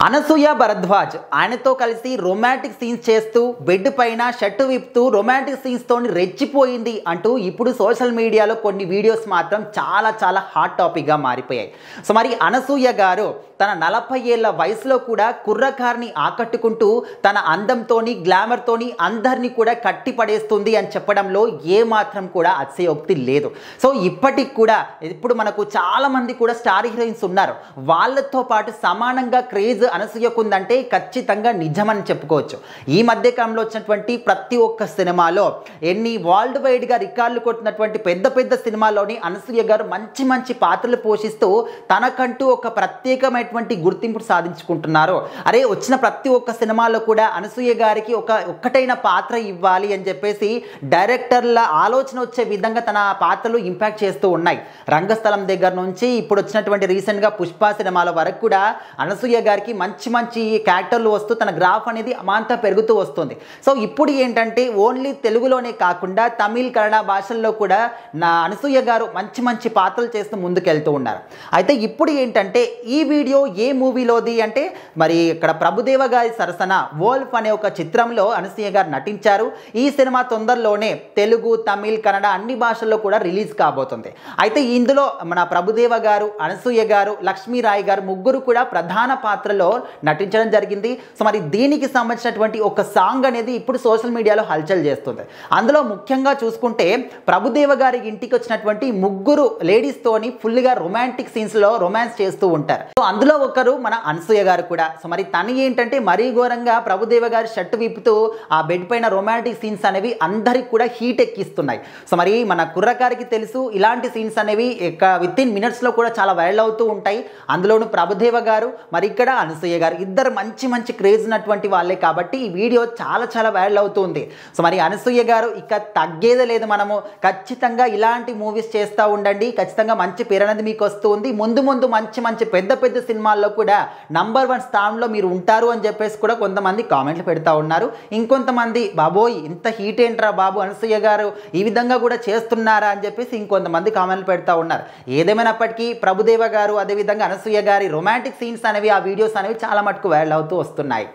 అనసూయ భరద్వాజ్ ఆయనతో కలిసి romantic scenes చేస్తూ బెడ్ పైన షర్టు విప్పుతూ రొమాంటిక్ సీన్స్ తోని రెచ్చిపోయింది అంటూ ఇప్పుడు సోషల్ మీడియాలో కొన్ని వీడియోస్ మాత్రం చాలా హాట్ టాపిక్గా మారిపోయాయి. సో మరి అనసూయ గారు తన 40 ఏళ్ల వయసులో కూడా కుర్రకారిని ఆకట్టుకుంటూ తన అందంతోని గ్లామర్తోని అందరినీ కూడా కట్టిపడేస్తుంది అని చెప్పడంలో ఏమాత్రం కూడా అతిశయోక్తి లేదు. సో ఇప్పటికి కూడా ఇప్పుడు మనకు చాలామంది కూడా స్టార్ హీరోయిన్స్ ఉన్నారు. వాళ్ళతో పాటు సమానంగా క్రేజ్ అనసూయకు ఉందంటే ఖచ్చితంగా నిజమని చెప్పుకోవచ్చు. ఈ మధ్యకాలంలో వచ్చినటువంటి ప్రతి ఒక్క సినిమాలో ఎన్ని వరల్డ్ వైడ్గా రికార్డులు కొట్టినటువంటి పెద్ద సినిమాల్లోని అనసూయ గారు మంచి పాత్రలు పోషిస్తూ తనకంటూ ఒక ప్రత్యేకమైన గుర్తింపు సాధించుకుంటున్నారు. అరే వచ్చిన ప్రతి ఒక్క సినిమాలో కూడా అనసూయ గారికి ఒక్కటైన పాత్ర ఇవ్వాలి అని చెప్పేసి డైరెక్టర్ల ఆలోచన వచ్చే విధంగా తన పాత్రలు ఇంపాక్ట్ చేస్తూ ఉన్నాయి. రంగస్థలం దగ్గర నుంచి ఇప్పుడు వచ్చినటువంటి రీసెంట్గా పుష్ప సినిమాల వరకు కూడా అనసూయ గారికి మంచి క్యారెక్టర్లు వస్తూ తన గ్రాఫ్ అనేది అమాంతం పెరుగుతూ వస్తుంది. సో ఇప్పుడు ఏంటంటే ఓన్లీ తెలుగులోనే కాకుండా తమిళ్ కన్నడ భాషల్లో కూడా అనసూయ గారు మంచి పాత్రలు చేస్తూ ముందుకెళ్తూ ఉన్నారు. అయితే ఇప్పుడు ఏంటంటే ఈ వీడియో ఏ మూవీలోది అంటే మరి ఇక్కడ ప్రభుదేవ గారి సరసన వోల్ఫ్ అనే ఒక చిత్రంలో అనసూయ గారు నటించారు. ఈ సినిమా తొందరలోనే తెలుగు తమిళ్ కన్నడ అన్ని భాషల్లో కూడా రిలీజ్ కాబోతుంది. అయితే ఇందులో మన ప్రభుదేవ గారు అనసూయ గారు లక్ష్మీరాయ్ గారు ముగ్గురు కూడా ప్రధాన పాత్రలో నటించడం జరిగింది. సో మరి దీనికి సంబంధించినటువంటి ఒక సాంగ్ అనేది ఇప్పుడు సోషల్ మీడియాలో హల్చల్ చేస్తుంది. అందులో ముఖ్యంగా చూసుకుంటే ప్రభుదేవ గారి ఇంటికి వచ్చినటువంటి ముగ్గురు లేడీస్ తోని ఫుల్గా రొమాంటిక్ సీన్స్ లో రొమాన్స్ చేస్తూ ఉంటారు. సో అందులో ఒకరు మన అనసూయ గారు కూడా. సో మరి తను ఏంటంటే మరీ ఘోరంగా ప్రభుదేవ గారి షర్ట్ విప్పుతూ ఆ బెడ్ పైన రొమాంటిక్ సీన్స్ అనేవి అందరికి కూడా హీట్ ఎక్కిస్తున్నాయి. సో మరి మన కుర్రకారికి తెలుసు ఇలాంటి సీన్స్ అనేవి వితిన్ మినిట్స్ లో కూడా చాలా వైరల్ అవుతూ ఉంటాయి. అందులోనూ ప్రభుదేవ గారు మరి ఇక్కడ అనసూయ గారు ఇద్దరు మంచి క్రేజ్ ఉన్నటువంటి వాళ్ళే కాబట్టి ఈ వీడియో చాలా వైరల్ అవుతుంది. సో మరి అనసూయ గారు ఇక తగ్గేదే లేదు. మనము ఖచ్చితంగా ఇలాంటి మూవీస్ చేస్తూ ఉండండి. ఖచ్చితంగా మంచి పేరు అనేది మీకు వస్తుంది. ముందు మంచి పెద్ద సినిమాల్లో కూడా నంబర్ 1 స్థానంలో మీరు ఉంటారు అని చెప్పేసి కూడా కొంతమంది కామెంట్లు పెడతా ఉన్నారు. ఇంకొంతమంది బాబోయ్ ఇంత హీట్ ఏంట్రా బాబు అనసూయ గారు ఈ విధంగా కూడా చేస్తున్నారా అని చెప్పేసి ఇంకొంతమంది కామెంట్లు పెడతా ఉన్నారు. ఏదేమైనప్పటికీ ప్రభుదేవ గారు అదేవిధంగా అనసూయ గారి రొమాంటిక్ సీన్స్ అనేవి ఆ వీడియోస్ అనేవి చాలా మటుకు వైరల్ అవుతూ వస్తున్నాయి.